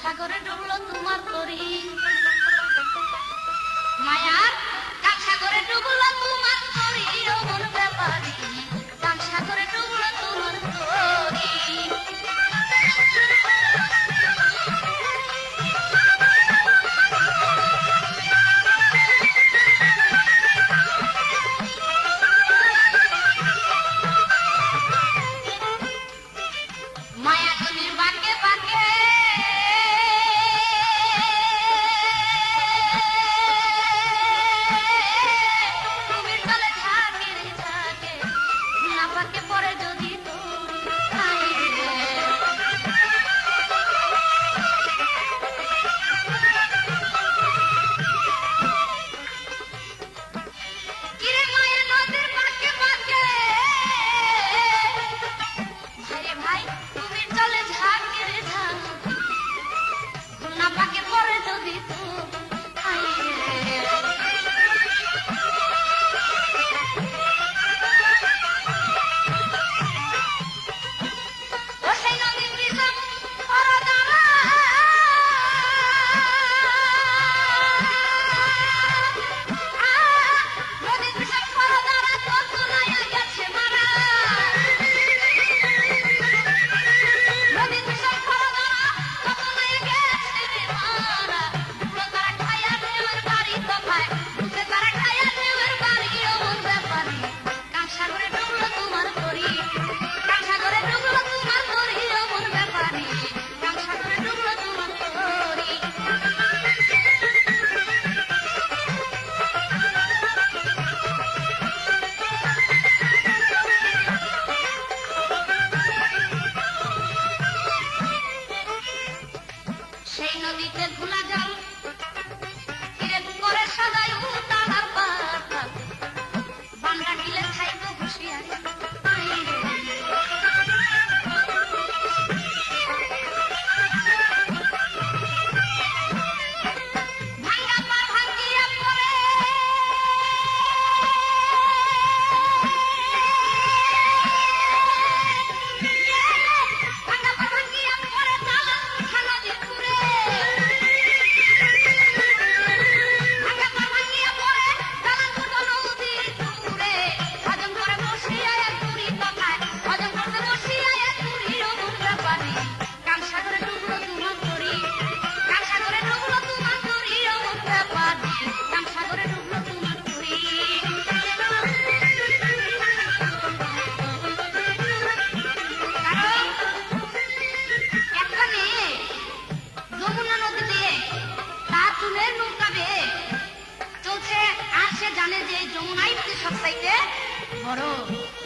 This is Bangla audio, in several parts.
সাগরে ডুবলো তোমার তরি মায়ার কাল সাগরে ডুবলো তোমার তরি ও মন ব্যাপারী কাল সাগরে ডুবলো তোমার তরি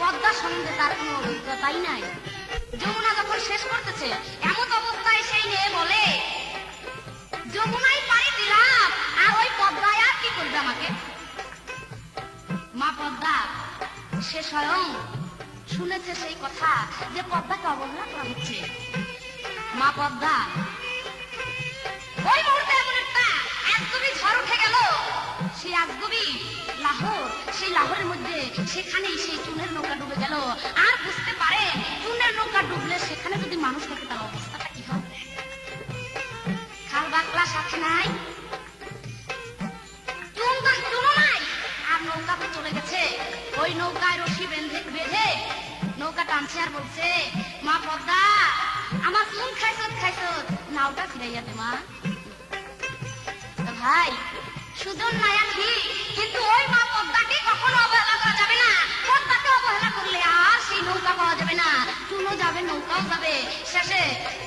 পদ্মা সম্বন্ধে তার কোনো অভিজ্ঞতাই নাই। যমুনা যখন শেষ করতেছে এমন অবস্থায় সেই মেয়ে বলে যমুনায় পানি দিলাম আর ওই পদ্মায় আর কি করবে আমাকে। মা পদ্মা সে স্বয়ং শুনেছে সেই কথা যে পদ্মাকে অবহেলা করা হচ্ছে। মা পদ্মা ওই মুহূর্তে এমন একটা আজগুবি ঝড় উঠে গেল, সেই আজগুবি লাহোর, সেই লাহোরের মধ্যে সেখানেই সেই চুনের নৌকা ডুবে গেল। আর বুঝতে পারে চুনের নৌকা ডুবলে সেখানে যদি মানুষ থাকে তার অবস্থাটা কি হবে। খাল বাকলা সাথে নাই, চুনও নাই, আর নৌকাতে চলে গেছে। ওই নৌকায় রশি বেঁধে নৌকা টানছে আর বলছে মা পদ্মা আমার চুন খাইছ নাওটা ফিরাইয়া দে মা। ভাই সুজন নায়া ঠিক, কিন্তু ওই মা পদ্মাকে কখনো অবহেলা করা যাবে না। পদ্মাকে অবহেলা করলে আর সেই নৌকা পাওয়া যাবে না, চুনও যাবে নৌকাও যাবে। শেষে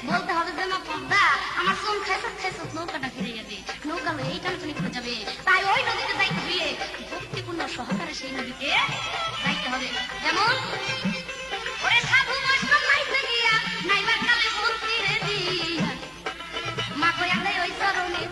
বলতে হবে যে মা পদ্মা আমার চুন খাইছ নৌকাটা ফিরে যাবে, নৌকা এই টানটানি করে যাবে। তাই ওই নদীতে যাইতে হইলে ভক্তিপূর্ণ সহকারে সেই নদীতে যাইতে হবে। যেমন ওরে সাধু মাস্টার নাইতে গিয়া নাইবার কালে ভক্তি রে দিয়া মা কয়া দেয় ওই চরণে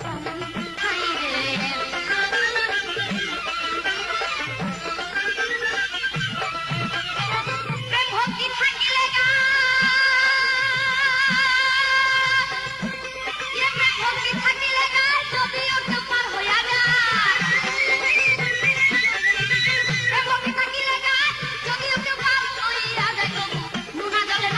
নুনা জলে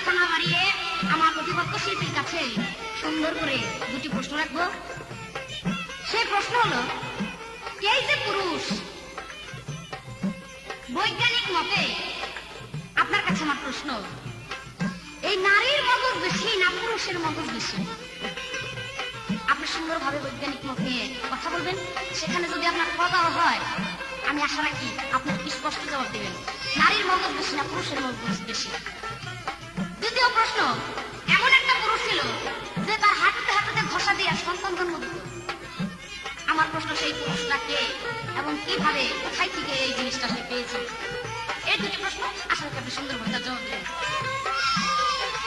কথা না বাড়িয়ে আমার প্রতিপক্ষ শিল্পীর কাছে সুন্দর করে দুটি প্রশ্ন রাখবো। সেই প্রশ্ন হলো, এই যে পুরুষ, বৈজ্ঞানিক মতে আপনার কাছে আমার প্রশ্ন, এই নারীর মগজ বেশি না পুরুষের মগজ বেশি? আপনি সুন্দরভাবে বৈজ্ঞানিক মতে কথা বলবেন। সেখানে যদি আপনার খাওয়া দাওয়া হয়, আমি আশা রাখি আপনি স্পষ্ট জবাব দেবেন, নারীর মগজ বেশি না পুরুষের মগজ বেশি। দ্বিতীয় প্রশ্ন, এমন একটা পুরুষ ছিল যে তার হাঁটুতে হাঁটুতে ঘষা দিয়ে সন্তান জন্ম দিত। আমার প্রশ্ন, সেই পুরুষটা কে এবং কিভাবে, কোথায় থেকে এই জিনিসটা সে পেয়েছে? এই দুটি প্রশ্ন আশা রাখি আপনি সুন্দরভাবে তার জবাব দেবেন।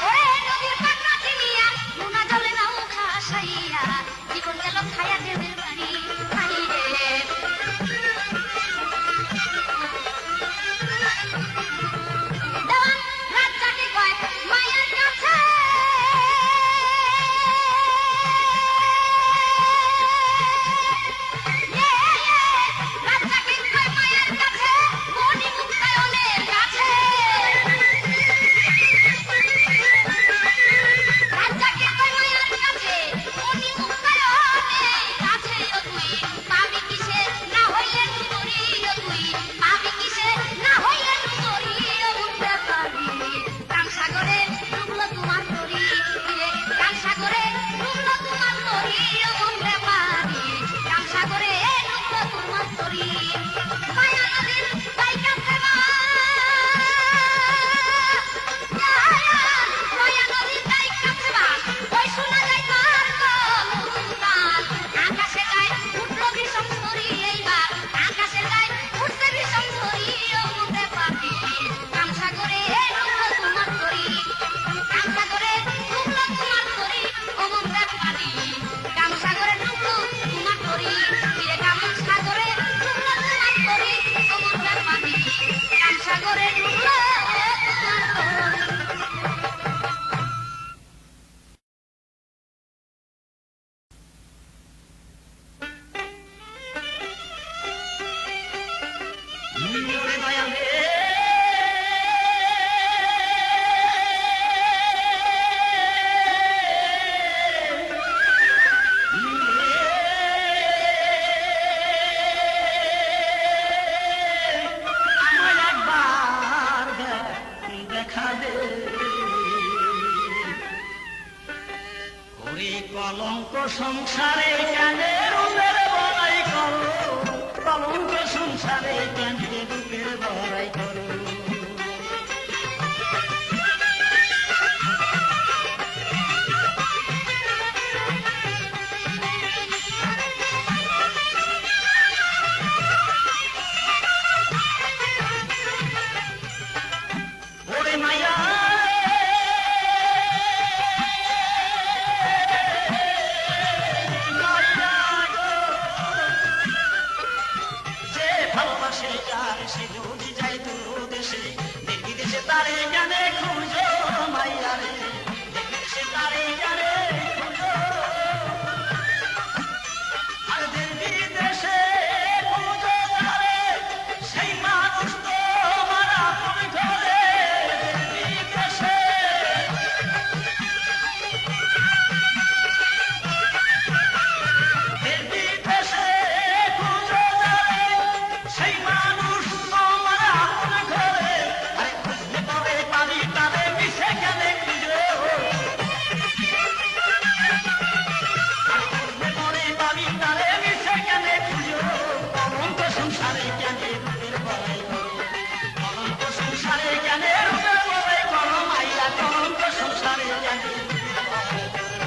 ওরে নদীর পাড়া চিনিয়া নোনা জলে নাও খাসাইয়া জীবন গেল খায়া দেবের বাড়ি খাইরে। দেওয়ান রাজ্জাকে কয় মায়ের কাছে, রাজ্জাকে কয় মায়ের কাছে, মনি মুক্তায়নের কাছে। রাজ্জাকে কয় মায়ের কাছে, মনি মুক্তায়নের কাছে। ও তুই পাবি কিসে না হইলে সুন্দরী, ও তুই পাবি কিসে না হইলে সুন্দরী। ও উঠতে পারবি কান সাগরে ডুবলো তোমার তরি, কান সাগরে ডুবলো তোমার তরি। ও উঠতে পারবি কান সাগরে ডুবলো তোমার তরি। মায়া নদীর তাই কাছে মায়া নদীর তাই কাছে ওই শোনা যায় তার কলতান। আকাশে যায় উঠলো ভীষণ তরি, এইবার আকাশে যায় উঠছে ভীষণ তরি। ও উঠতে পারবি কান সাগরে ডুবলো তোমার তরি, কান সাগরে ডুবলো তোমার তরি। ও উঠতে পারবি কান সাগরে ডুবলো তোমার তরি, কান সাগরে ডুবলো তোমার তরি। ও উঠতে পারবি কান সাগরে ডুবলো তোমার তরি। কলঙ্ক সংসারে কেন রূপের বড়াই করো, কলঙ্ক সংসারে কেন রূপের বড়াই করো। ওরে মায়া সে যদি যাই দূর দেশে, দেখি দেশে তারে জানে খুঁজো মাইয়া রে, দেখি দেশে তারে জানে খুঁজো। আর দেখি দেশে খুঁজো তারে, সেই মানুষ তো মারা পড়ে ঘরে। দেখি দেশে দেখি দেশে খুঁজো তারে, সেই মানুষ তো মারা পড়ে ঘরে। আরে খুঁজলে পরে পারি তারে মিশে গেলে খুঁজো, খুঁজলে পরে পারি তারে মিশে গেলে খুঁজো। কলঙ্ক সংসারে কেন রূপের বড়াই করো, কলঙ্ক সংসারে কেন রূপের বড়াই করো মাইয়া, কলঙ্ক সংসারে কেন রূপের বড়াই করো।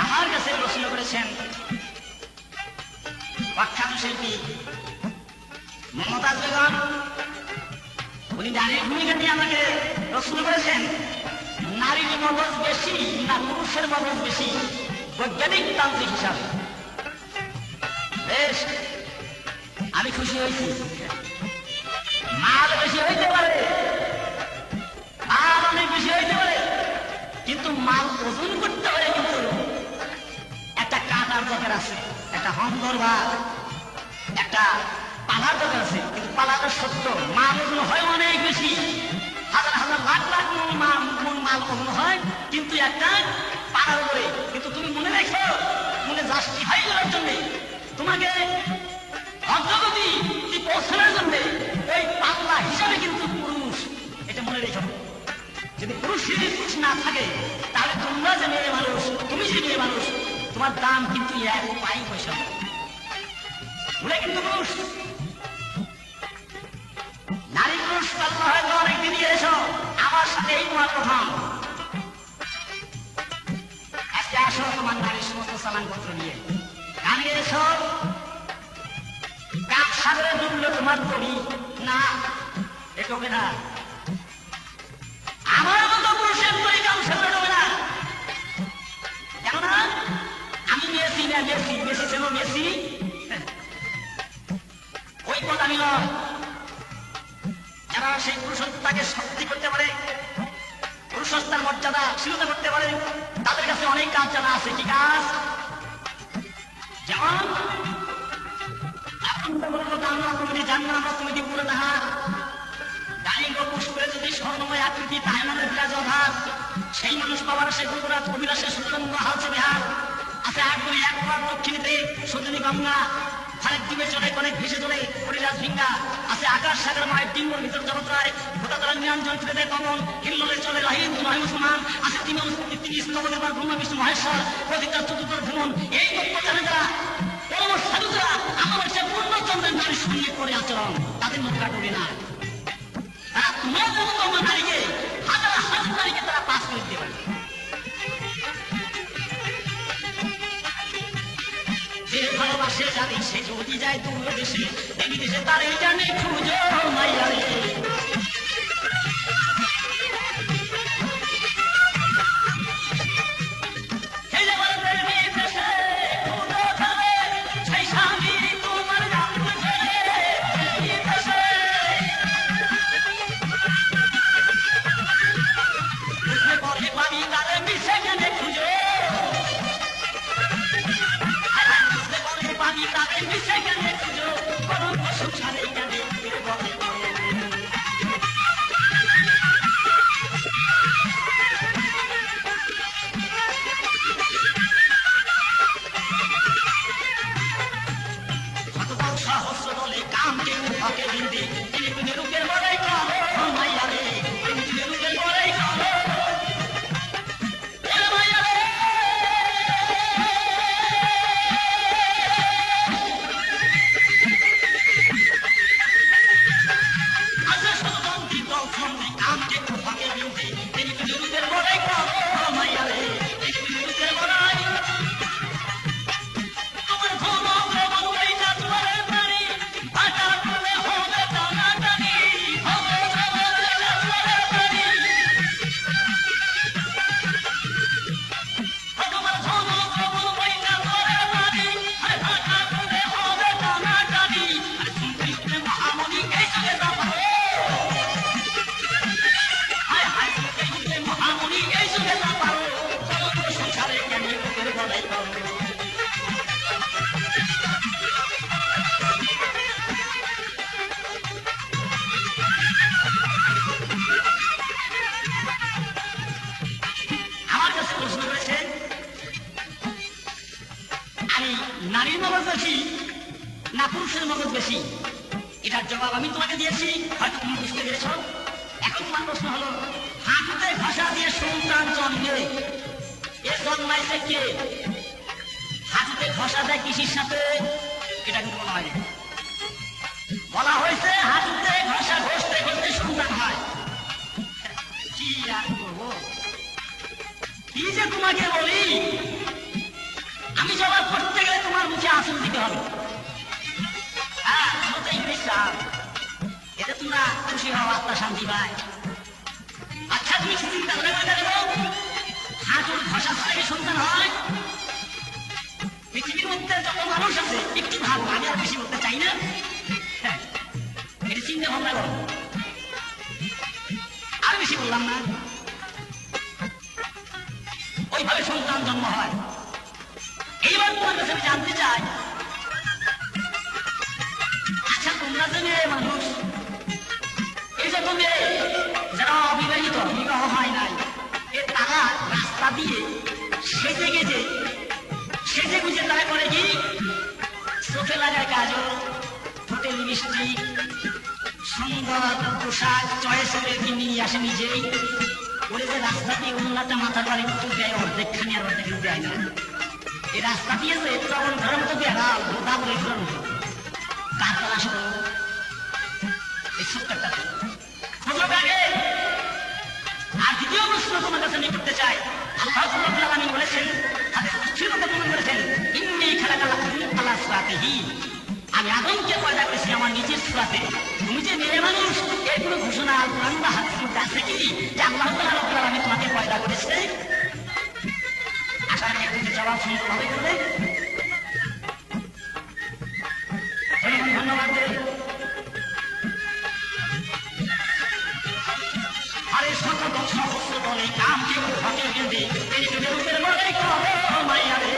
আমার কাছে প্রশ্ন করেছেন প্রখ্যাত শিল্পী মমতাজ বেগম। উনি নারীর ভূমিকা নিয়ে আমাকে প্রশ্ন করেছেন, নারীর মগজ বেশি না পুরুষের মগজ বেশি বৈজ্ঞানিক তান্ত্রিক হিসাবে। বেশ, আমি খুশি হয়েছি। মাল বেশি হইতে পারে, মাল অনেক বেশি হইতে পারে, কিন্তু মাল ওজন করতে হলে কিন্তু একটা কাঁটার দরকার আছে, একটা হন্দর বা একটা পালার দরকার আছে। কিন্তু পালাটা সত্য, মাল ওজন হয় অনেক বেশি, হাজার হাজার লাখ লাখ মন মাল ওজন হয়, কিন্তু একটা পালার উপরে। কিন্তু তুমি মনে রেখো, মনে জাস্টিফাই করার জন্য তোমাকে অগ্রগতি পৌঁছানোর জন্য এই পাল্লা হিসাবে কিন্তু পুরুষ, এটা মনে রেখো। যদি পুরুষ না থাকে তাহলে তোমরা যে মেয়ে মানুষ, তুমি যে মেয়ে মানুষ, তোমার দাম কিন্তু এক পাই পয়সা বলে। কিন্তু পুরুষ, নারী পুরুষ পাল্লা হয়তো অনেকদিন এসো আমার সাথে এই তোমার প্রথম। আজকে আসো তোমার নারীর সমস্ত সালানপত্র নিয়ে আমি এসো। কাপ সাগরে ডুবলো তোমার তরি না, এটবে না। আমার মতো পুরুষের তরি কাপ সাগরে ডুবে না। কেননা আমি মেসি না, মেসি মেসি ছিল মেসি, ওই কথা আমি নয়। যারা সেই পুরুষত্বটাকে শক্তি করতে পারে, পুরুষত্বের মর্যাদা শীলতা করতে পারে, তাদের কাছে অনেক কাজ জানা আছে। কি কাজ? যেমন স্বর্ণময় আকৃতি সেই মানুষ পাওয়ার সে গুজরাট অভিলাষের সুতরঙ্গ হালছে বিহার আছে। একদম একবার দক্ষিণীতে সজনী গঙ্গা, খালেক দ্বীপে চলে অনেক ভেসে চলে হরিরাজ ভিঙ্গা আছে। আকাশ সাগর মায়ের ডিম্বর ভিতর জগৎরায় গোটা তারা নিরঞ্জন ফিরে কমল হিল্লোলে চলে রাহিম মুসলমান আছে। তিনি স্তবদেবার ব্রহ্ম বিষ্ণু মহেশ্বর প্রতিটা চতুর্থ ভ্রমণ। এই তত্ত্ব জানে যারা পরম সাধুরা আমার সে পূর্ণচন্দ্রের নারী সঙ্গে করে আচরণ, তাদের মুখ কাটবে না। তারা তোমার মতো আমার নারীকে হাজার হাজার নারীকে তারা পাস করে দিতে পারে। যে ভালোবাসে জানি সে যদি যায় দূর দেশে, এই দেশে তার এই জানে খুঁজো মাইয়ারে। নারীর মগজ বেশি না পুরুষের মগজ বেশি? এটার জবাব আমি তোমাকে দিয়েছি, হয়তো তুমি বুঝতে পেরেছ। এখন তোমার প্রশ্ন হলো, হাঁটুতে ভাষা দিয়ে সন্তান জন্মে এ জন্মাইছে কে? হাঁটুতে ঘষা দেয় কৃষির সাথে, এটা কিন্তু বলা হয়নি। বলা হয়েছে হাঁটুতে ঘষা ঘষতে ঘষতে সন্তান হয়। কি আর করবো, কি যে তোমাকে বলি, আমি জবাব করতে গেলে তোমার মুখে আসন দিতে হবে। হ্যাঁ, এতে তোমরা খুশি হও, আত্মা শান্তি পায়। আচ্ছা, তুমি চিন্তা করে দেখো, হাঁটুর ভাষা থেকে সন্তান হয়? পৃথিবীর মধ্যে যত মানুষ আছে একটু ভালো, আমি আর বেশি বলতে চাই না। হ্যাঁ, এটি চিন্তা ভাবনা করো, আর বেশি বললাম না। ওইভাবে সন্তান জন্ম হয়। এইবার তোমার কাছে আমি জানতে চাই, আচ্ছা তোমরা যে মেয়ে মানুষ, এই যে তুমি যারা অবিবাহিত, বিবাহ হয় নাই, এ তারা রাস্তা দিয়ে সেজে গুজে তারা করে কি চোখে লাগায় কাজল, ঠোঁটে লিপস্টিক, সুন্দর পোশাক চয়েস করে নিয়ে আসে নিজেই। ওরে যে রাস্তা দিয়ে উন্নতটা মাথা বাড়ি একটু দেয়, অর্ধেকখানি আর অর্ধেক দেয় না। এই রাস্তা দিয়ে যে তখন ধরম তো দেয় না, গোদা করে ধরম কার তালাশ করো এই সত্যটা। আর দ্বিতীয় প্রশ্ন তোমার কাছে আমি করতে চাই, আল্লাহ রাব্বুল আলামিন বলেছেন, আমি আদমকে পয়দা করেছি আমার নিজের সূরাতে। তুমি যে মেয়ে মানুষ, এর কোনো ঘোষণা কোরআন বা হাদিস আছে কি যে আল্লাহ রাব্বুল আলামিন তোমাকে পয়দা করেছে? আশা করি তুমি জবাব সুন্দরভাবে করবে। ধন্যবাদ। আরে সকল সমস্ত দলে কাম কেউ হাতে গেঁদে এই যুগের উপরে লড়াই করে মাইয়া রে।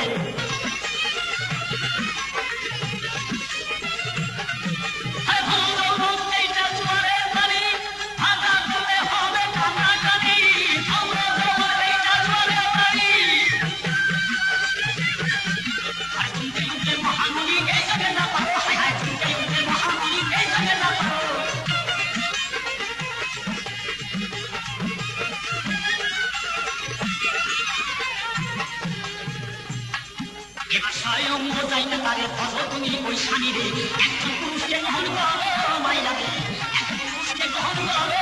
স্বয়ং বোঝাই না তারে তবে তুমি ওই স্বামীরে একজন পুরুষকে গ্রহণ করো মাইয়ারে, একজন পুরুষকে গ্রহণ করো।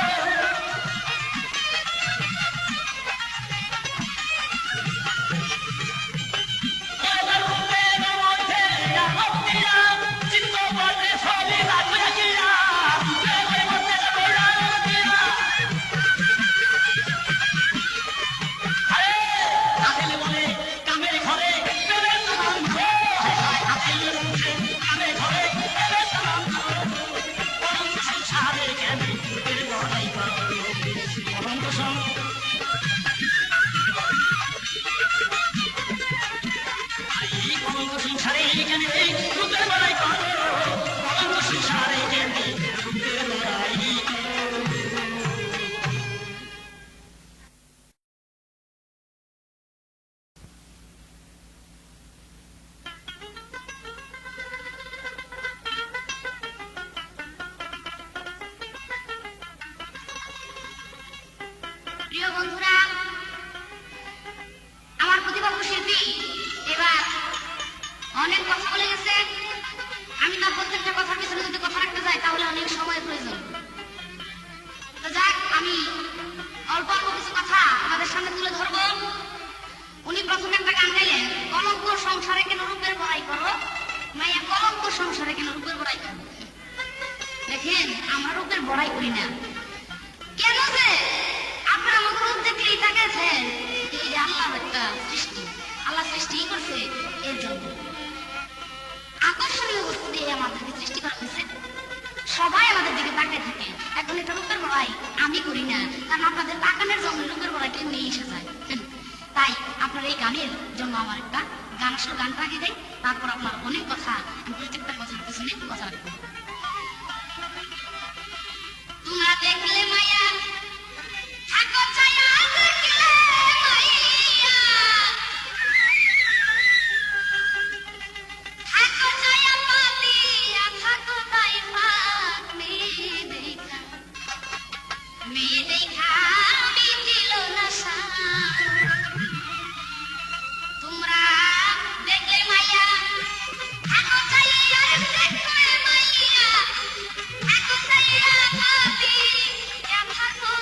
প্রিয় বন্ধুরা, আমার প্রতিভাবু শিল্পী এবার অনেক কথা বলে গেছে। আমি তার প্রত্যেকটা কথার পিছনে যদি কথা রাখতে যাই তাহলে অনেক সময়ের প্রয়োজন। তো যাক, আমি অল্প অল্প কিছু কথা আমাদের সামনে তুলে ধরব। উনি প্রথমে একটা গান গাইলেন, কলঙ্ক সংসারে কেন রূপের বড়াই করো মাইয়া, কলঙ্ক সংসারে কেন রূপের বড়াই করো। দেখেন, আমরা রূপের বড়াই করি না কেন, যে আপনারা আমাকে রূপ দেখলেই তাকাচ্ছেন। এই যে আল্লাহর একটা সৃষ্টি, আল্লাহ সৃষ্টি করছে এর জন্য আকর্ষণীয় বস্তু দিয়ে আমাদেরকে সৃষ্টি করা হয়েছে। সবাই আমাদের দিকে তাকিয়ে থাকে। এখন এটা রূপের বড়াই আমি করি না, কারণ আপনাদের তাকানোর জন্য রূপের বড়াইটা এমনি এসে যায়। তাই আপনার এই গানের জন্য আমার একটা গান আসলে গানটা আগে দেয়, তারপর আপনার অনেক কথা, আমি প্রত্যেকটা কথার পিছনে কথা রাখবো। তোমরা দেখলে মায়া থাকো ছায়া, দেখলে মাইয়া থাকো ছায়া পাতিয়া, থাকো তাই পাক মেয়ে দেখা মিটিল না সা। তোমরা দেখলে মাইয়া থাকো ছায়া, দেখলে মাইয়া থাকো ছায়া পাতিয়া, থাকো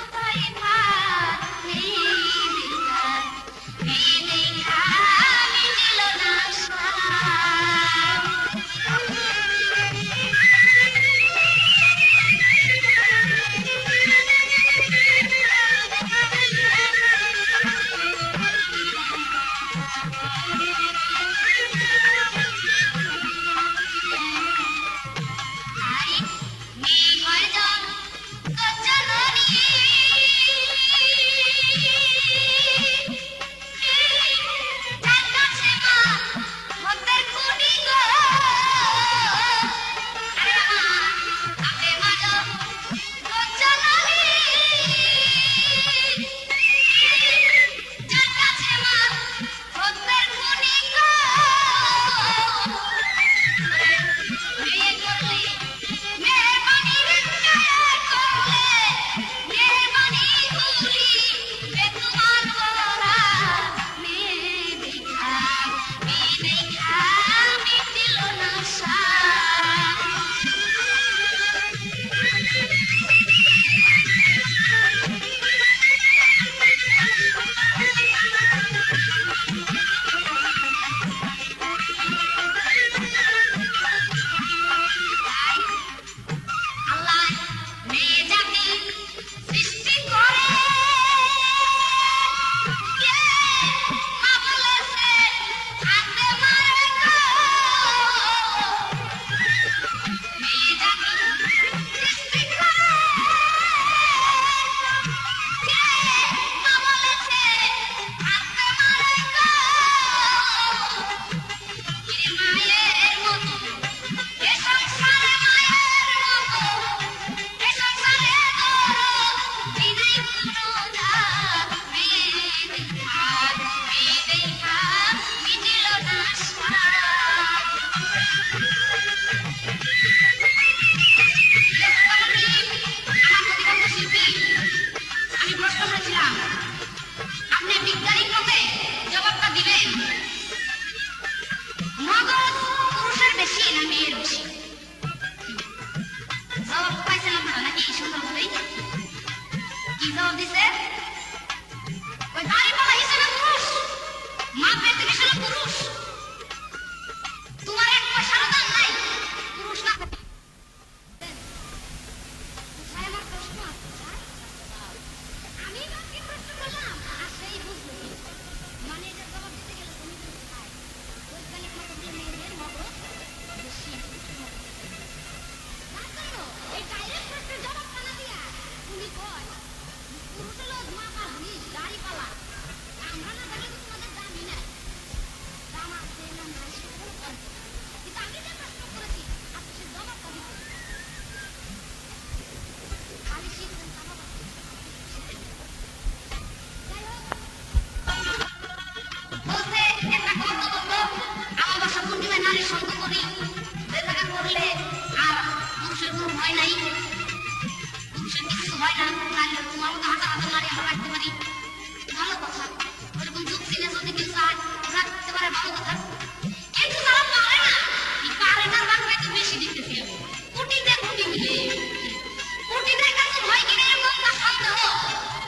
হলো পুরুষ, তোমার এক পয়সারও দাম নাই পুরুষ না থাকলে। কোথায় আমার প্রশ্ন আছে স্যার? আমি বাকি প্রশ্ন করলাম আর সেই বুঝলো কি? মানে এটার জবাব দিতে গেলে তুমি তো কোথায়? বৈজ্ঞানিক মতো দিয়ে মেয়েদের মগজ বেশি পুরুষের মগজ বেশি। তার জন্য এই ডাইরেক্ট প্রশ্নের জবাবটা না দিয়া উনি কয় পুরুষ হলো ধোঁয়াকার জিনিস, দাড়িপালা। আমরা না থাকলে তো তোমাদের দামই নাই। দাম আছে না নাই সেটা কোনো গল্প না। কিন্তু আমি যে প্রশ্ন করেছি আপনি সে জবাবটা দিতে খালি শিখবেন তা বাবা। যাই হোক, বলতে একটা কথা বলতো, আমার বাসা পূর্ণিমায় নারীর সঙ্গ করি, যে জায়গা করলে আর পুরুষের কোনো ভয় নাই, পুরুষের কিছু হয় না, নারীরা তোমার মতো হাজার হাজার নারী আমরা রাখতে পারি, ভালো কথা। ওরকম যুগ চিনে যদি কেউ চায় রাখতে পারে, ভালো কথা। কিন্তু যারা পারে না, এই পারে না রাখবে তো বেশি দেখতেছি আমি। কুটিতে কুটি মিলে কুটিতে কাছে ভয় কিনে এরকম না সন্দেহ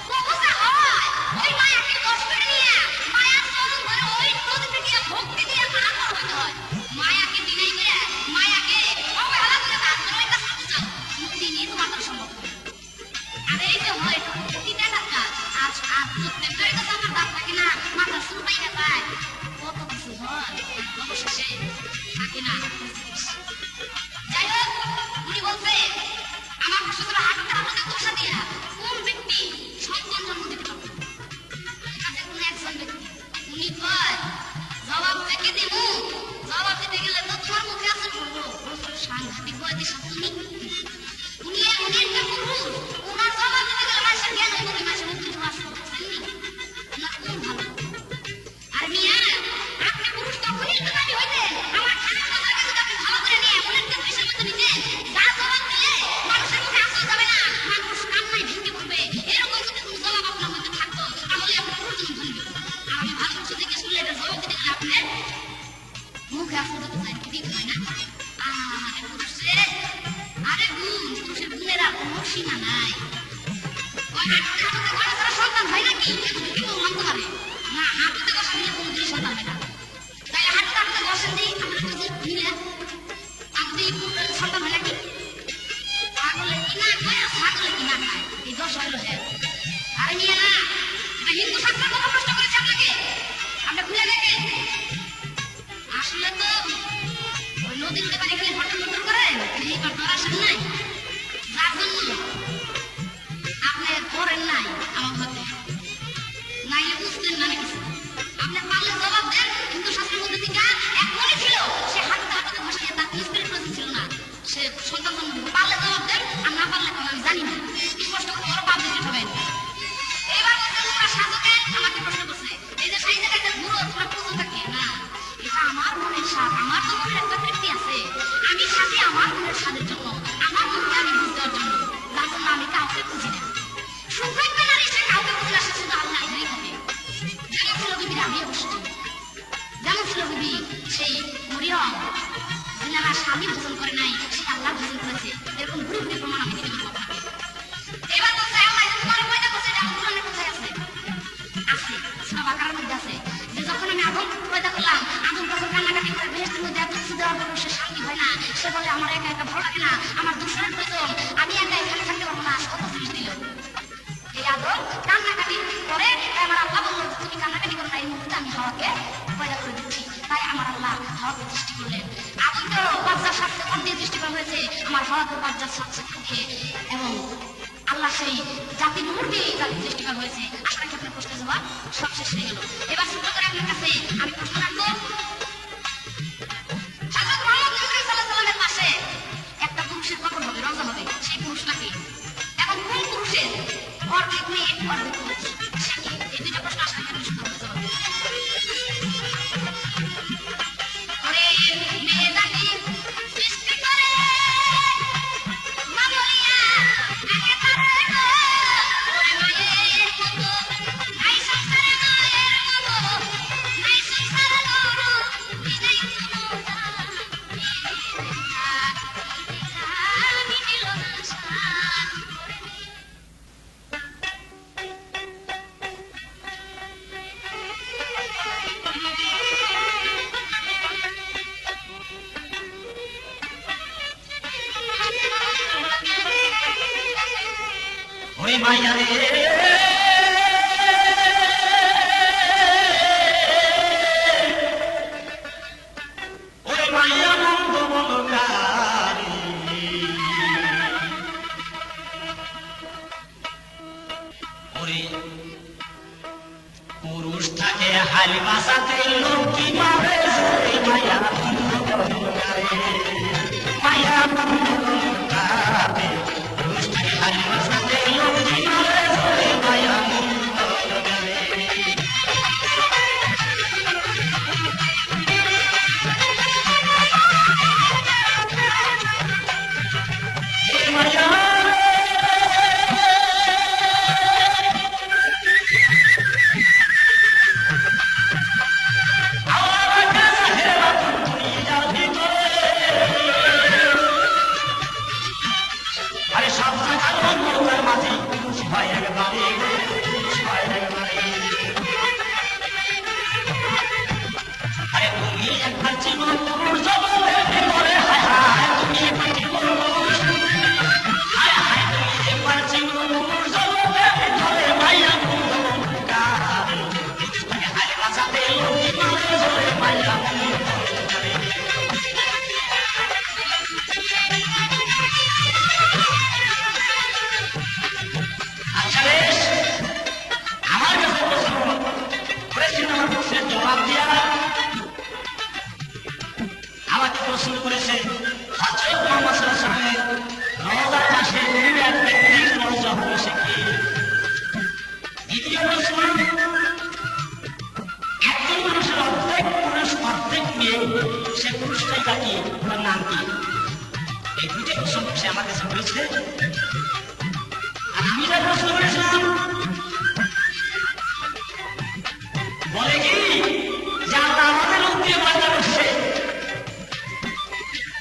কবুতা হয়। ওই মায়াকে কষ্ট নিয়ে মায়ার চরণ ধরে ওই নদীতে গিয়ে ভক্তি দিয়ে পার হতে হয়। মায়াকে বিনয় করে মায়াকে অবহেলা করে কাজ করে ওই কাজ করতে চাও, মুক্তি নিয়ে তোমার দ্বারা সম্ভব হবে। আর এই যে হয় কুটিতে কাজ আজ আজ প্রেমের কাছে আমার দাম থাকে না, মাথা শুরু পাই না পায়, কত কিছু হয় অবশেষে থাকে না। যাই হোক, উনি বলছে আমার শুধু হাঁটতে হাঁটতে দোষা দিয়া কোন ব্যক্তি সন্তান জন্ম দিতে পারবে? কাছে কোন একজন ব্যক্তি। উনি কয় জবাব থেকে দিব, জবাব দিতে গেলে তো তোমার মুখে আসে বলবো সাংঘাতিক বয়সে শুনি। উনি একটা পুরুষ, ওনার জবাব দিতে গেলে মানুষের জ্ঞান হইব কি, মানুষের মুখে আসে না কোন ভালো। আর মিয়া আপনি পুরুষ তখনই তো দাবি হইতেন আমার খারাপ কথাকে যদি আপনি ভালো করে নিয়ে এমন একটা বিষয় মতো নিতেন যা জবাব দিলে মানুষের মুখে আসতে যাবে না, মানুষ কান্নায় ভেঙে পড়বে, এরকম যদি কোনো জবাব আপনার মধ্যে থাকতো তাহলে আপনি পুরুষ ধরবে। আর আমি ভালো কিছু দেখে শুনলে এটা জবাব দিতে গেলে আপনার মুখে আসতে তো দিতে হয় না। আরে পুরুষে, আরে গুণ, পুরুষের গুণের আর কোনো সীমা নাই। ওই হাঁটতে হাঁটতে ঘরে ছাড়া সন্তান হয় নাকি কেউ মানতে পারে না? হাঁটতে বসা দিলে কোনো দিন সন্তান হয় না। তাই হাঁটতে হাঁটতে বসেন দিই আমরা যদি নিলে আপনি সন্তান হয় নাকি? ছাগলে কি না খায়, ছাগলে কি না খায়, এই দোষ হইল হ্যাঁ। আরে নিয়ে না হিন্দু শাস্ত্র কথা নষ্ট করেছে আপনাকে, আপনি খুলে দেখেন। আসলে তো ওই নদীর পানি খালি হটন হটন করেন, এইবার ধরা আসেন নাই, যার জন্য আপনি করেন নাই আমার মতে, নাইলে বুঝতেন না কিছু। আপনি পারলে জবাব দেন, কিন্তু শাস্ত্রের মধ্যে থেকে এক মনে ছিল সে হাঁটতে হাঁটতে ভাসিয়ে তার স্পিরিট ছিল না, সে সন্তান জন্ম দিবে। পারলে জবাব দেন, আর না পারলে আমি জানি না, স্পষ্ট করে বড় পাপ দিতে হবেন। এবার বলতে তোমরা সাধকে আমাকে প্রশ্ন করছে এই যে সেই জায়গাতে ঘুরো তোমরা পুজো থাকে না, এটা আমার মনের স্বাদ, আমার তো মনের একটা তৃপ্তি আছে, আমি সাথে আমার মনের স্বাদের জন্য, আমার মনকে আমি বুঝতে দেওয়ার জন্য, যার জন্য আমি কাউকে বুঝি না। সুযোগ্য নারী সে কাউকে বুঝে না, সে শুধু আল্লাহ এটাই হবে। যেমন ছিল বিবি রাবিয়া বসতি, যেমন ছিল বিবি সেই মরিয়ম, যিনারা স্বামী ভোজন করে নাই সে আল্লাহ ভোজন করেছে, এরকম ঘুরে ঘুরে প্রমাণ আমি দিতে পারবো আপনাকে। এবার তো চাই আমার তোমার পয়দা করছে, যেমন কোরআনে কোথায় আছে? আছে, সূরা বাকারার মধ্যে আছে যে যখন আমি আদম পয়দা করলাম, আদম তখন কান্নাকাটি করে বেহেশতের মধ্যে এত কিছু দেওয়ার পরেও সে শান্তি হয় না, সে বলে আমার একা একা ভালো লাগে না, আমার দূষণের প্রয়োজন, আমি একা এখানে থাকতে পারবো না, কত জিনিস দিল। এই আদম কান্নাকাটি করে আমার আল্লাহ বললো তুমি কান্নাকাটি করো না, এই মুহূর্তে আমি হাওয়াকে পয়দা করে দিচ্ছি। তাই আমার আল্লাহ হাওয়াকে সৃষ্টি করলেন। আদম তো বাচ্চার স্বাস্থ্য কোন দিয়ে সৃষ্টি করা হয়েছে, আমার হাওয়াকে বাচ্চার স্বাস্থ্য দিয়ে, এবং আল্লাহ সেই জাতি নূর দিয়ে জাতি সৃষ্টি করা হয়েছে। আশা রাখি আপনার প্রশ্নের জবাব সব শেষ হয়ে গেল। এবার ছোট করে আপনার কাছে আমি প্রশ্ন রাখবো, হযরত মুহাম্মদ নবী সাল্লাল্লাহু আলাইহি ওয়াসাল্লামের পাশে একটা পুরুষের কবর হবে, রওজা হবে, সেই পুরুষটাকে এবং কোন পুরুষের অর্ধেক মেয়ে অর্ধেক পুরুষ, সে কি? এই দুইটা প্রশ্ন আশা রাখি আপনি শুনতে জবাব দেবেন। ওরে মেয়ে জাতি সৃষ্টি করে মামলিয়া আগে তারে ওরে মায়ের মতো নাই সংসারে মায়ের মতো নাই সংসারে গরু বিদায় মমতা মিটিল না সাত করে মাইয়া রে ওরে মাইয়া বন্ধ বলকারি ওরে পুরুষ থাকে হালি বাসাতে লক্ষ্মী মারে ওরে মাইয়া বন্ধ বলকারি মাইয়া বন্ধ বলকারি পুরুষ থাকে হালি বাসাতে লক্ষ্মী মারে ওরে মাইয়া বন্ধ বলকারি মাইয়া আরে সব জায়গায় নৌকার মাঝে পুরুষ হয় একবারে পুরুষ হয় একবারে আরে তুমি একবার জীবন পুরুষ জগতের ভিতরে হায় হায় তুমি একবার জীবন পুরুষ হায় হায় তুমি একবার জীবন পুরুষ জগতের ভিতরে মাইয়া বন্ধ কারে পুরুষটাকে হায় বাঁচাতে লক্ষ্মী মারে জোরে মাইয়া বন্ধ করে আচ্ছা বেশ আমার কাছে প্রশ্ন করেছেন আমার প্রশ্নের জবাব দিয়া আমাকে প্রশ্ন করেছে হযরত মুহাম্মদ সাল্লাল্লাহু আলাইহি ওয়াসাল্লামের রওজার পাশে এক ব্যক্তির রওজা হলো সে কি দ্বিতীয় প্রশ্ন একজন মানুষের অর্ধেক পুরুষ অর্ধেক মেয়ে সে পুরুষটাই তাকে ওনার নাম কি এই দুটি প্রশ্ন সে আমার কাছে করেছে আর আমি যা প্রশ্ন করেছিলাম বলে কি যা আমাদের লোক দিয়ে বাধা করছে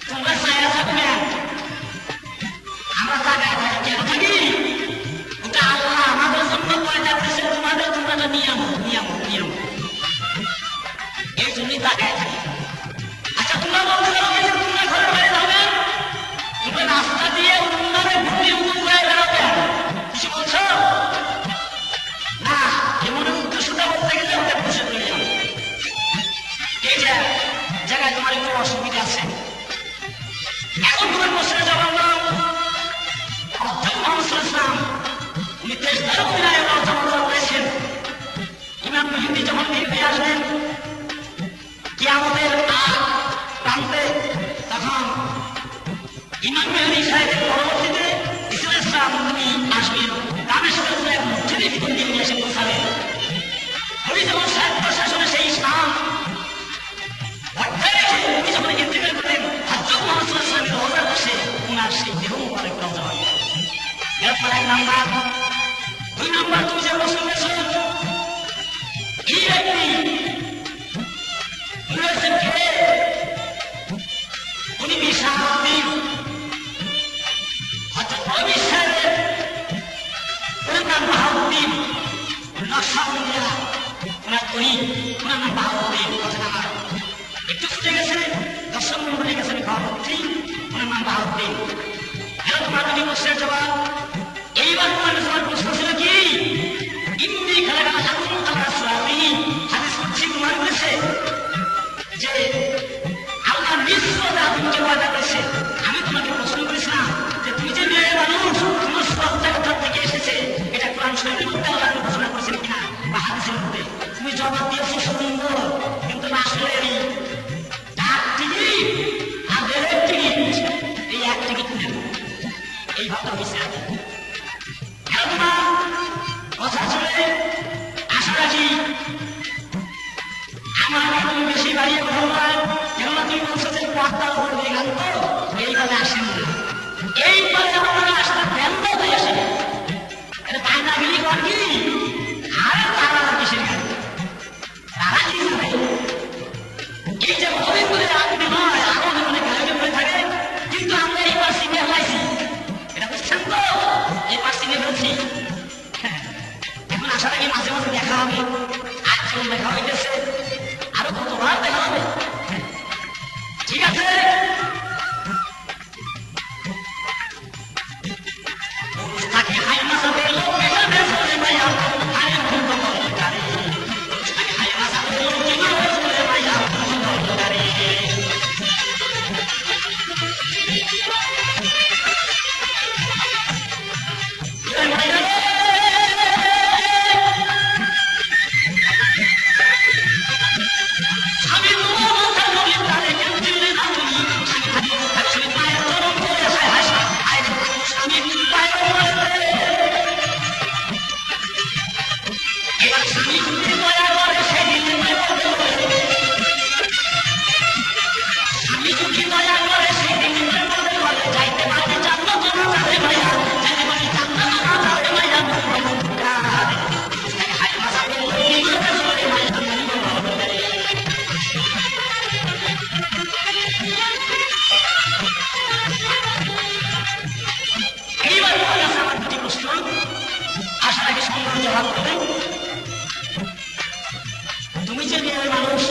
তোমরা সাইরা থাকবে আমরা জায়গায় থাকি কেন থাকি ওটা আল্লাহ আমাদের জন্য পয়দা করেছে তোমাদের তোমরা নিয়ম নিয়ম নিয়ম এই জন্যই জায়গায় থাকি আচ্ছা তোমরা বলতে পারো যে তোমরা ঘরে বাইরে যাবে তোমরা রাস্তা দিয়ে উন্নয়নে ঘুরে ঘুরে বেড়াবে কিছু বলছো না এমন উদ্দেশ্যটা বলতে গেলে ওটা বসে চলে যাবে এই যে জায়গায় তোমার একটু অসুবিধা আছে এখন তোমার প্রশ্নের জবাব দাও উনি দেশ ধর্মীয় জবাব করেছেন ইমাম মেহেদী যখন ফিরে আসবেন কিয়ামতের প্রান্তে তখন ইমাম মেহেদী সাহেবের পরবর্তীতে ঈসা আলাইহিস সালাম উনি আসবেন দামেস্কের এক মসজিদের ভিতর দিয়ে নিয়ে এসে পৌঁছাবেন উনি যখন সাহেব প্রশাসনে সেই ইসলাম উনি যখন ইন্তেকাল করেন হযরত মুহাম্মদ সাল্লাল্লাহু আলাইহি ওয়াসাল্লামের রওজার পাশে উনার সেই দেহ মুবারক রওজা হয় এরপর এক নাম্বার দুই নাম্বার তুমি যে প্রশ্ন করেছো এই ব্যক্তি রয়েছেন কে উনি বিশাল হযরত নবী সাহেব ওনার নাম বাহাউদ্দিন নকশবন্দিয়া ওনার উনি ওনার নাম বাহাউদ্দিন কথা আমার একটু ফুটে গেছে দর্শক মন্ডলী গেছে বাহাউদ্দিন ওনার নাম বাহাউদ্দিন এবার তোমার দুটি প্রশ্নের জবাব এইবার তোমার তোমার প্রশ্ন ছিল কি ইন্দি খালাকা হাকুম তারা সুরাবি হাদিস কুদসি তোমার বলেছে যে আল্লাহ নিশ্চয়তা তোমাকে ওয়াদা করেছে আমি তোমাকে প্রশ্ন করেছিলাম যে তুমি যে মেয়ে মানুষ তোমার সত্তা কোথা থেকে এসেছে এটা কোরআন শরীফের মধ্যে আল্লাহ ঘোষণা করেছেন কিনা বা হাদিসের মধ্যে তুমি জবাব দিয়েছো সুন্দর কিন্তু আসলে এই ডাক টিকিট আর রেলের টিকিট এই এক টিকিট নেব এই ভাবটা হয়েছে কথা চলে আশা রাখি আমার এখন বেশি বাড়িয়ে কথা নয় কেননা তুমি বলছো যে পথটা করবে গান তো এইভাবে আসেন না এইভাবে আমার আসলে ব্যঙ্গ হয়ে আসে এটা বায়নাগিরি কর কি আরে তারা কিসের গান তারা কি জানে এই যে বদিন বলে আপনি নয় আরো অনেক গাড়ি পড়ে থাকে কিন্তু আমরা এই পাশে নিয়ে লাইছি এটা বুঝছেন তো এই পাশে নিয়ে বলছি এখন আশা রাখি মাঝে মাঝে দেখা হবে আজ যখন দেখা হইতেছে আরো কতবার দেখা হবে ঠিক আছে তাকে হাই মাসাবে লোক তুমি যে মেয়ে মানুষ,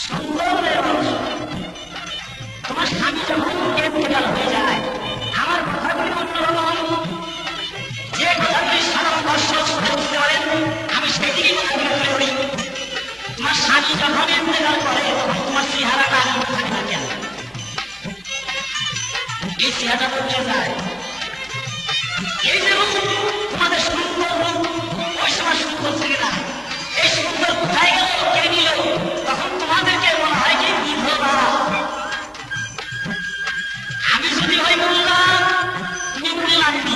সুন্দর মেয়ে মানুষ, তোমার স্বামী যখন কেমিক্যাল হয়ে যায়, আমার কথাগুলি অন্যরকম। যে কথাগুলি সাধারণ দর্শক শুনে বুঝতে পারেন, আমি সেই দিকে কথাগুলি তুলে ধরি। তোমার স্বামী যখন ইন্তেকাল করে তখন তোমার চেহারাটা থাকে না কেন? এই চেহারাটা বদলে যায়। এই যে রূপ, তোমাদের সুন্দর রূপ ওই সময় সুন্দর থেকে না, এই সুন্দর কোথায় গেল, কে নিল? তখন তোমাদেরকে মনে হয় কি বিধবা। আমি যদি হই মোল্লা, তুমি মোল্লান্ডি।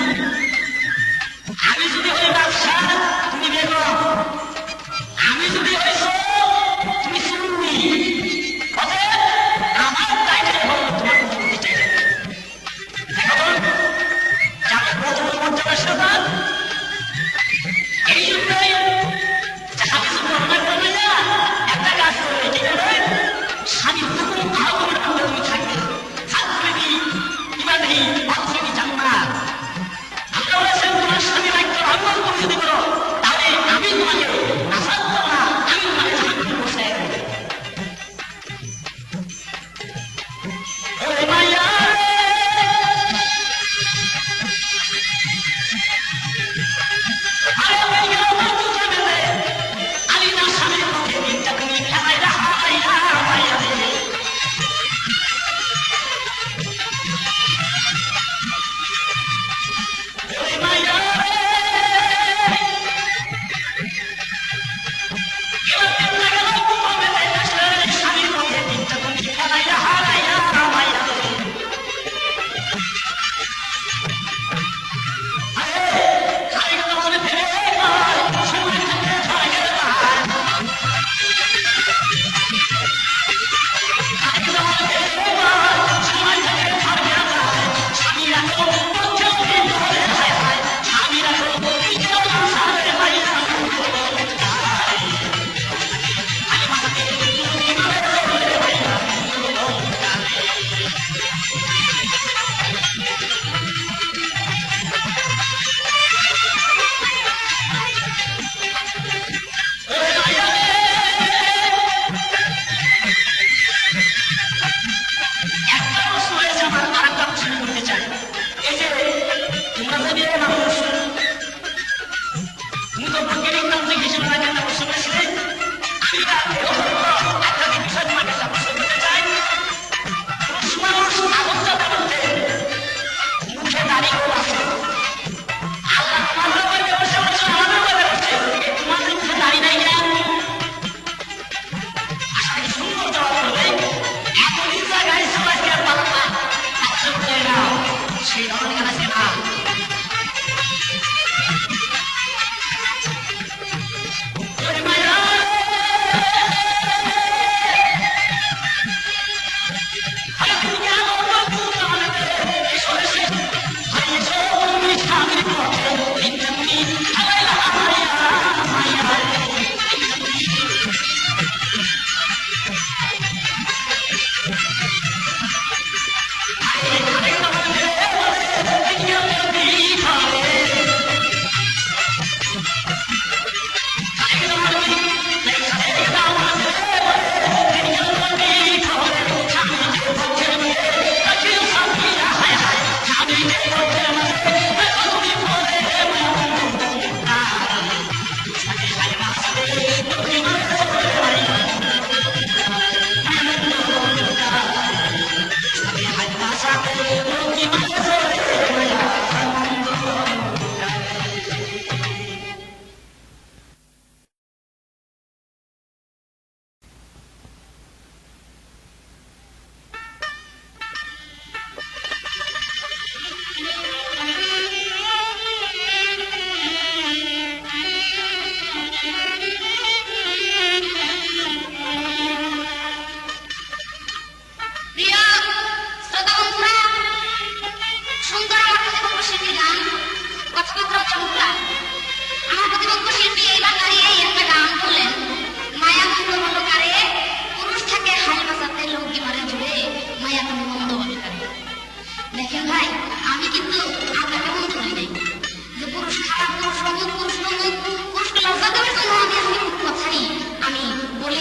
আমি যদি হই বাদশাহ, তুমি বেগম। আমি যদি হই তুমি সুন্নি। অতএব আমার টাইটেল হল তোমার অনুমতি চাই। দেখো তো, যাকে প্রথম মর্যাদার সাথে এই জন্যই যাকে শুধু আমরা করবে না, একটা কাজ করবে, কি করবে? স্বামীর হুকুম আহ্বান করলে তুমি থাকবে। থাকবে কি ইমানহী অর্থনী জান্নাত। আমরা বলেছেন তোমার স্বামী রাখতে আহ্বান করে যদি করো, তাহলে আমি তোমাকে নাসাদ করবো না, আমি তোমাকে জান্নাতে বসে রাখবো। ওরে মাইয়া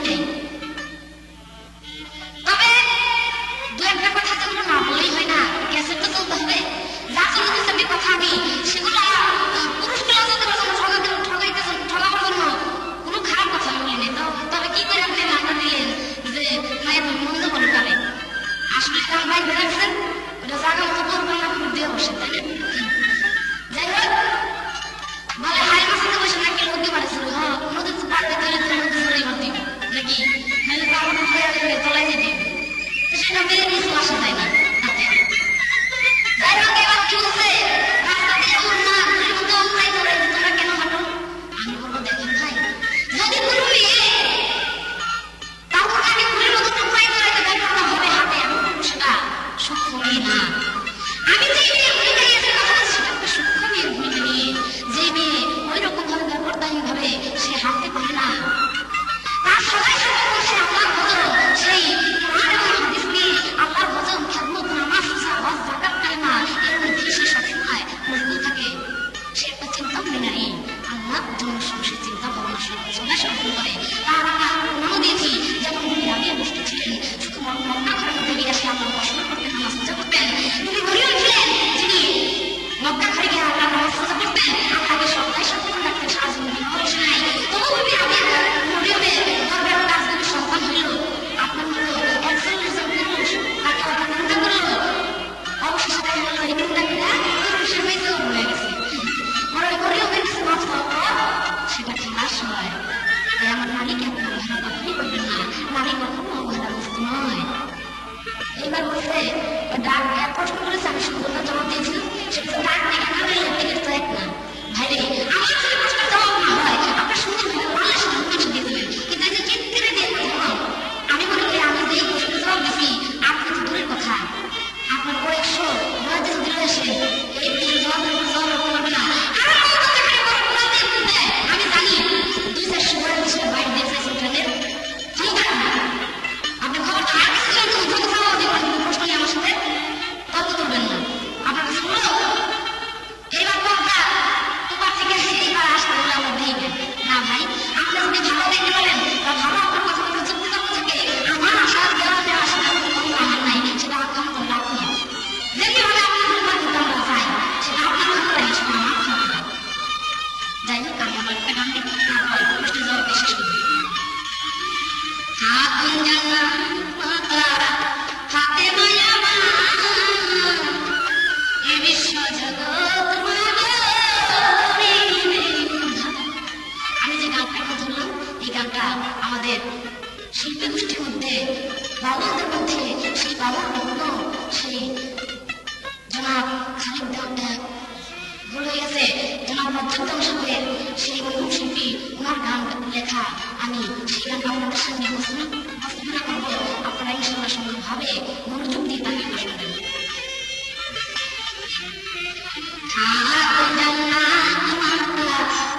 নেই। তবে দু একটা কথা যেগুলো না বললেই হয় না, ক্যাসেট তো চলতে হবে। যা চলতেছে আমি কথা আমি সেগুলো পুরুষগুলো যদি ঠগাবার জন্য কোনো খারাপ কথা বলিনি। তবে কি করে আপনি নামটা দিলেন যে মায়ের মন্দ বলে পারে? আসলে তার ভাই বেড়াচ্ছেন ওটা জায়গা মতো করবেন না, ফুট দিয়ে বসে, তাই না? যাই হোক, বলে হাই মাসিতে বসে নাকি নদী পাড়েছিল। হ্যাঁ, নদীর পাড়তে তৈরি করে নদী চড়াই মারতে নাকি, নাহলে তো আমাদের হয়ে গেলে চলাই যেতে। তো সেটা মেরে কিছু আসা যায় না তাতে। যাই হোক, এবার কি বলছে, রাস্তা দিয়ে উন্না ঘুরির মতো অন্যায় করে তোমরা কেন হাঁটো? আমি বলবো দেখেন ভাই, যদি কোনো মেয়ে তারপর আগে ঘুরির মতো অন্যায় করে ব্যাপারটা হবে হাতে, আমি বলবো সেটা সূক্ষ্ম মেয়ে না। আমি যে মেয়ে ভূমিকা নিয়েছি কথা বলছি সেটা একটা সূক্ষ্ম মেয়ের ভূমিকা নিয়ে, যে মেয়ে ওই রকম ভাবে ব্যাপারদায়ী ভাবে সে হাঁটতে পারে না। তার সবাই সম্পর্ক সে আল্লাহর ভজন, সেই কোরআন এবং হাদিস নিয়ে আল্লাহর ভজন, খেদমত, নামাজ, রোজা, হজ, যাকাত, কালেমা এর মধ্যে সে সবসময় মশগুল থাকে। সে একটা চিন্তাময়ী নারী, আল্লাহর জন্য সে চিন্তা ভাবনা সবাই সফল করে। তার আমরা প্রমাণও দিয়েছি, যেমন তিনি রাবিয়া বসতে ছিলেন, শুধু মক্কা ঘরের মধ্যে গিয়ে সে আল্লাহ উপাসনা করতেন, নামাজ রোজা করতেন। তিনি গরিব ছিলেন, যিনি মক্কা ঘরে গিয়ে আল্লাহ নামাজ রোজা করতেন, আল্লাহকে সপ্তাহে সপ্তাহ রাখতেন, সারাজীবন বিবাহ বসে নাই। তবুও বিবি রাবিয়া মরিয়মের গর্ভের রাজনবীর সন্তান হইল। আপনার মতো একজন পুরুষ তাকে অবমাননা করল, অবশেষে তাই বলল এই নিন্দাকেরা পুরুষের মেয়েতেও হয়ে গেছে। মরিয়মের কাছে মাছ পাওয়ার পর সেটা খেলার সময়, তাই আমার নারীকে আপনি অবহেলা কখনই করবেন না। নারী কখনো অবহেলা বস্তু নয়। এইবার বলছে ডাক এক প্রশ্ন করেছে, আমি সুন্দর জবাব দিয়েছিলাম, সেটা তো ডাক থেকে না হলে টিকিট তো এক না। ভাইরে, আমার যদি প্রশ্নের জবাব না হয় আপনার সুন্দর ভাবে বললে সেটা উত্তর দিয়ে দেবেন, কিন্তু এই যে চিৎকারে দিয়ে কথা, আমি মনে করি আমি যেই প্রশ্নের জবাব দিচ্ছি আপনি তো দূরের কথা, আপনার কয়েকশো বয়সে যদি রয়েছে এই প্রশ্নের জবাব করবে না। আমি জানি 200-400 বয়সে বাইরে দিয়েছে ট্রেনের, আপনি খবরটা আর কিছু প্রশ্ন নিয়ে আমার সাথে তর্ক করবেন না। আপনার কাছে বলো এইবার কথা তোমার থেকে এইবার আসতে হলে আমার দিইবেন না। ভাই, আপনি যদি ভালো দেখতে পারেন বা ভালো আপনার কথা বলতে যুক্তি তর্ক থাকে, আমার আশা দেওয়া আশা আমার নাই, সেটা আপনার তো লাভ নেই। যেটি হবে আপনার আমরা চাই সেটা আপনার ভালো লাগে, সেটা আমার ভালো লাগে। যাই হোক, আমি আমার একটা গান প্রশ্নের জবাব শেষ করি। হাতুন জান্নাত মাতা হাতে মায়া মা, এ বিশ্ব জগৎ আমি যে গানটা ধরলাম, এই গানটা আমাদের শিল্পী গোষ্ঠীর মধ্যে, বাউলদের মধ্যে, সেই বাউল রত্ন, সেই জনাব খালিদ ভুল হয়ে গেছে, জনাব মধ্যম সাহেবের সেই নতুন শিল্পী, ওনার গান লেখা, আমি সেই গানটা আপনাদের সামনে উপস্থাপনা করবো। আপনারা ইনশাল্লাহ সুন্দরভাবে মনোযোগ দিয়ে তাকে প্রশ্ন দেবেন।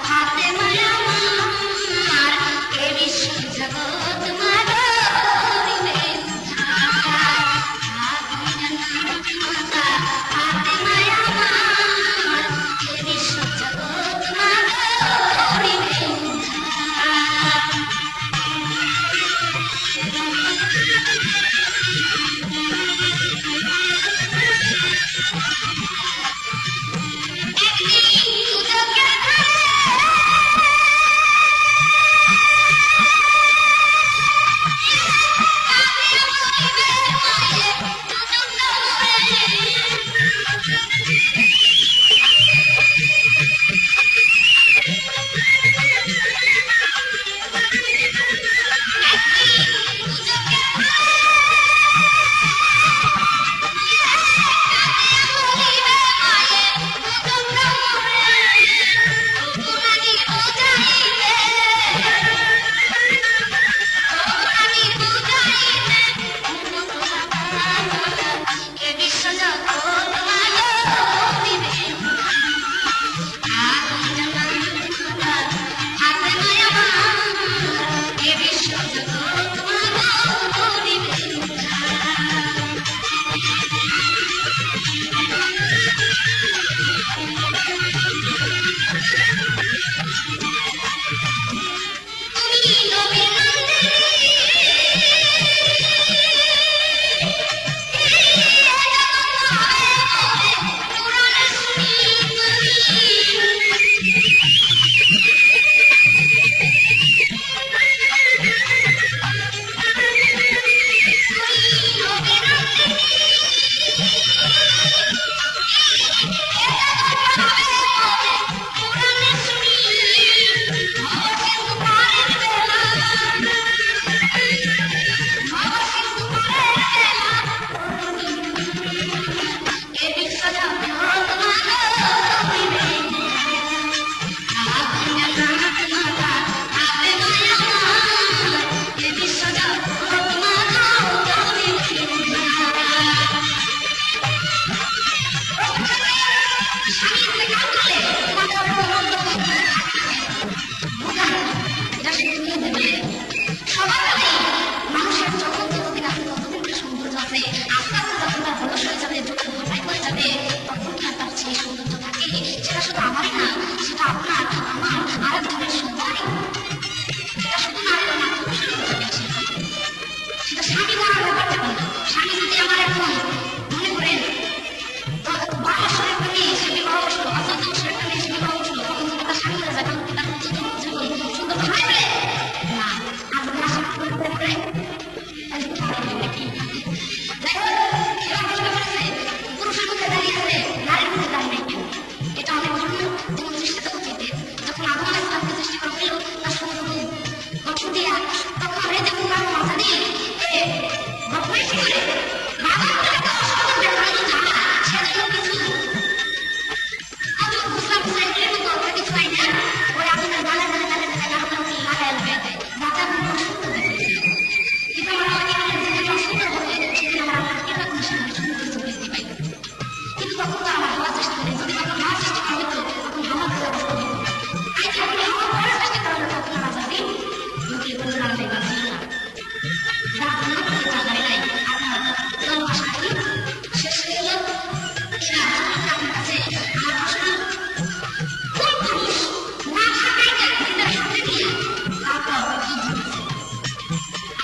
হাতে মায়া মার, এ বিশ্ব জগৎ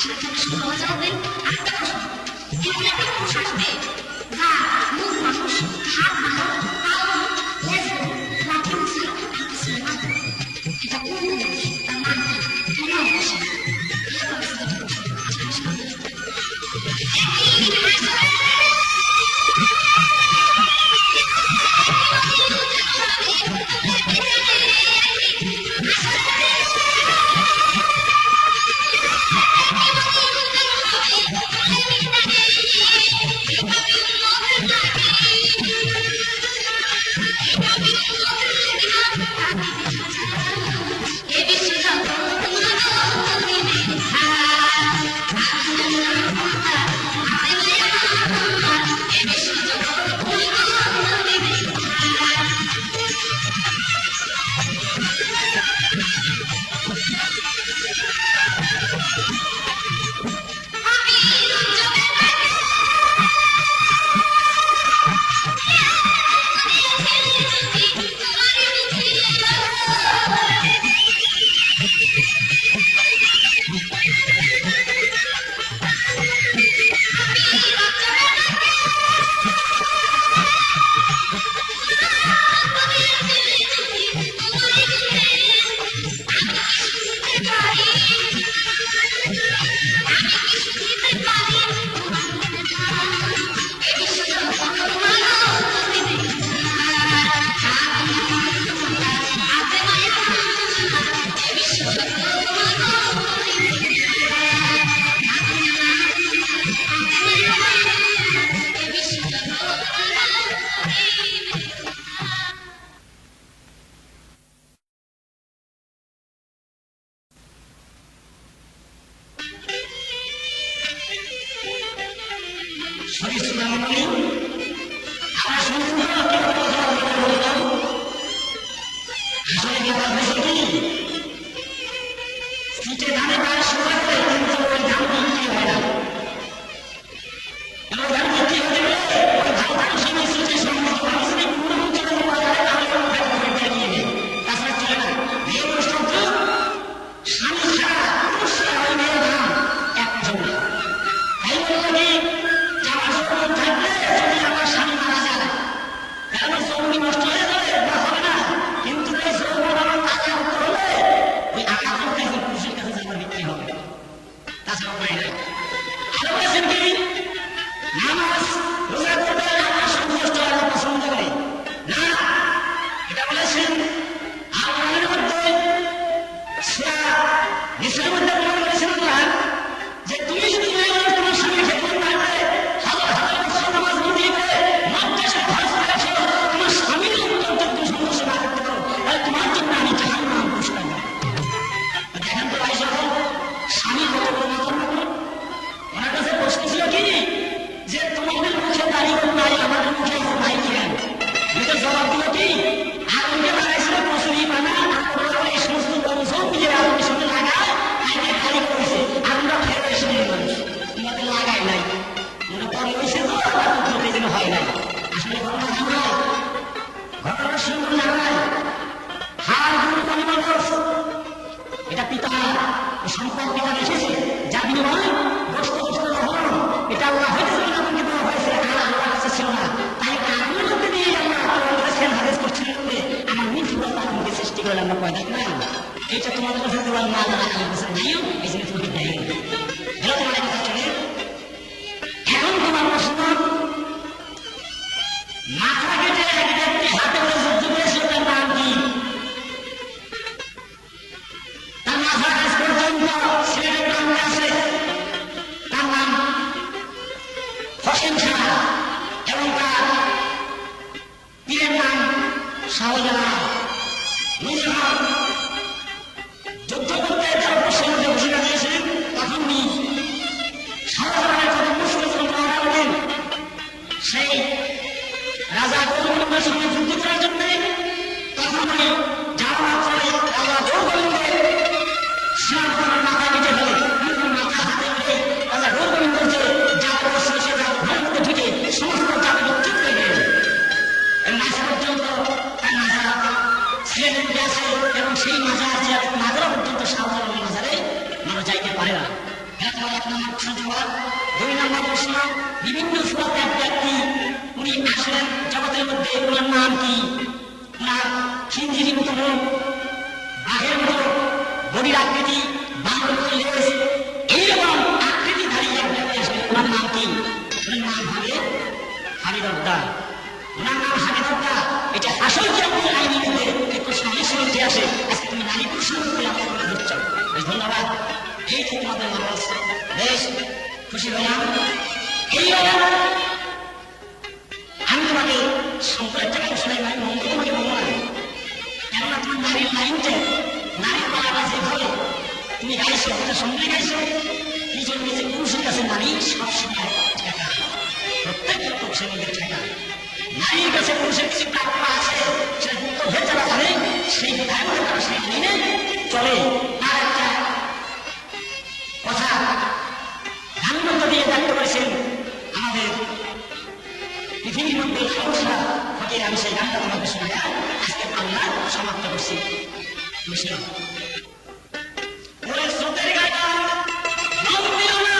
আসলে তুমি শুরু হয়ে যাবে আর দেখো এমন একটা পুরুষ আসবে যা মুখ মানুষ হাত মানুষ পাও লেজ লাঠি ছিল কিছু না এটা কোন পুরুষ তার নাম কি কেন বসে এটা পিতা সম্পদ পিতা রেখেছে যা বিনিময় এটা ওরা হয়েছে আমাকে দেওয়া হয়েছে আমার কাছে ছিল না তাই কারণের মধ্যে দিয়ে আমরা হাদিস করছিলাম আমার মৃত্যু তার মধ্যে সৃষ্টি করে আমরা পয়দা করি এটা তোমাদের কাছে দেওয়ার না দিও এই জন্য তুমি দেয় হ্যালো তোমার কথা চলে এখন তোমার প্রশ্ন মাথা কেটে এক ব্যক্তি হাতে করে যুদ্ধ করেছিল তার নাম কি তার মাথা কাজ পর্যন্ত ছেলেদের নাম আছে তার নাম হোসেন শাহ এবং তার পীরের নাম শাহজালাল যুদ্ধ করতে এখন 1 নম্বর প্রশ্ন জবাব। 2 নম্বর প্রশ্ন, বিভিন্ন সুরাতে এক ব্যক্তি উনি আসলেন জগতের মধ্যে, ওনার নাম কি? ওনার খিঞ্জির মতো মুখ, বাঘের মতো বডির আকৃতি, বাঘের মতো লেজ, এইরকম আকৃতিধারী এক ব্যক্তি আসলেন, ওনার নাম কি? ওনার নাম হবে হাবিবুল্লাহ। ওনার নাম হাবিবুল্লাহ। এটা আসল জগতের আইনিতে এই প্রশ্ন অনেক উঠে আসে। আজকে তুমি নারী প্রশ্ন করে আমাকে তোমরা ধরছো। বেশ ধন্যবাদ। এই যে তোমাদের মনে আসছে, বেশ খুশি হলাম। এই আমি তোমাকে সম্পদের টাকা শোনাই, আমি মন তোমাকে বলবো না, কেননা তোমার নারীর লাইনটা, নারীর পালাটা যেভাবে তুমি গাইছো, ওটা সঙ্গে গাইছো, এই জন্য যে পুরুষের কাছে নারী সবসময় ঠেকা, প্রত্যেকটা পুরুষের মধ্যে ঠেকা। নারীর কাছে পুরুষের কিছু প্রাপ্য আছে, সেটা গুপ্ত ভেদ যারা জানে, সেই বিধায় করে তারা সেই মেনে চলে। আর একটা কথা ধ্যানবন্ধ দিয়ে ব্যক্ত করেছেন আমাদের পৃথিবীর মধ্যে সমস্যা ফকির। আমি সেই গানটা তোমাকে শোনাই আজকে বাংলা সমাপ্ত করছি। ওরে স্রোতের গায়িকা নাম দিও না,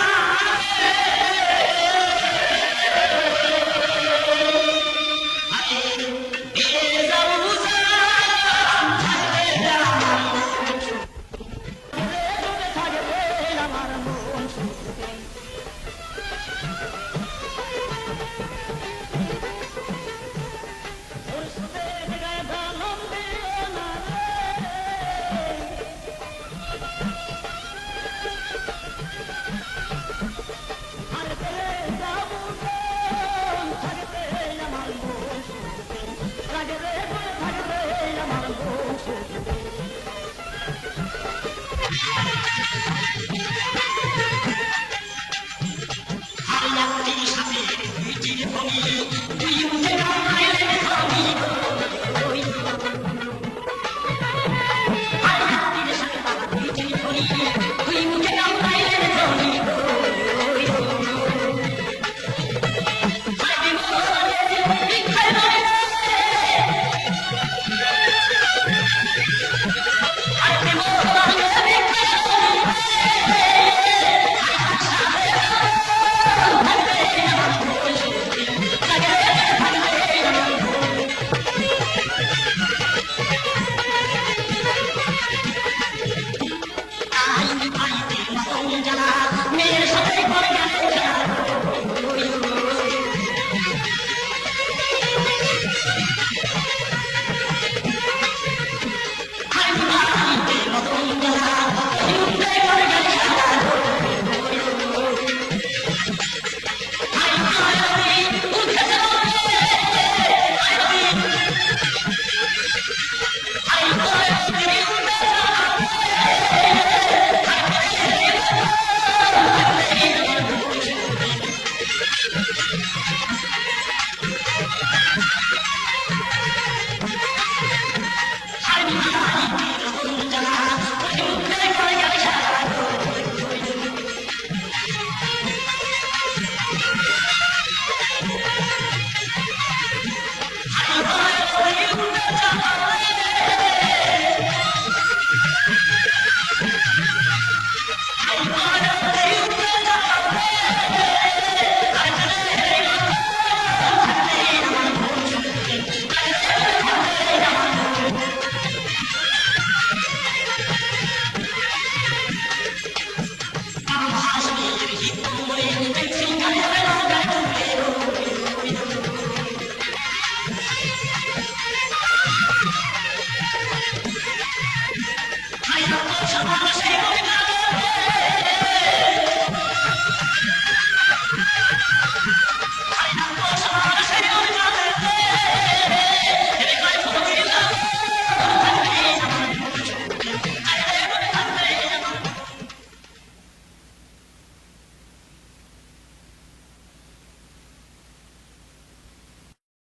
মেয়ের সাথে